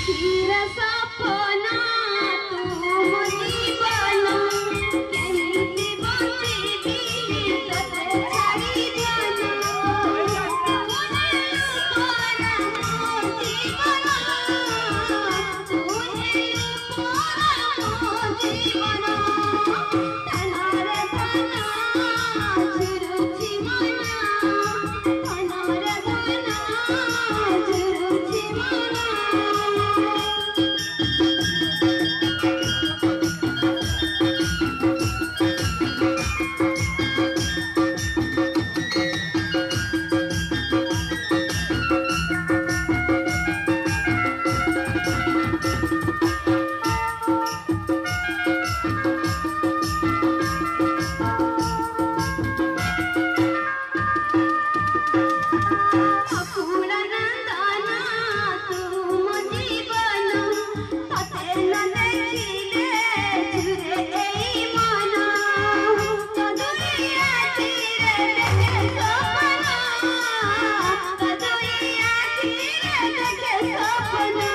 স্থির সপনা তুম জীবন কেমিতি বঞ্চিবি তোতে ছাড়ি জন তুহে উপর মো জীবন তুহে উপর মো জীবন ধনরে ধন ঝুরুছি মন ধনরে ধন ঝুরুছি মন অপুরা নন্দন তুম জীবন ততে ন দেখিলে ঝুরে এই মন তদুই আখিরে দেখে স্বপ্ন তদুই আখিরে দেখে স্বপ্ন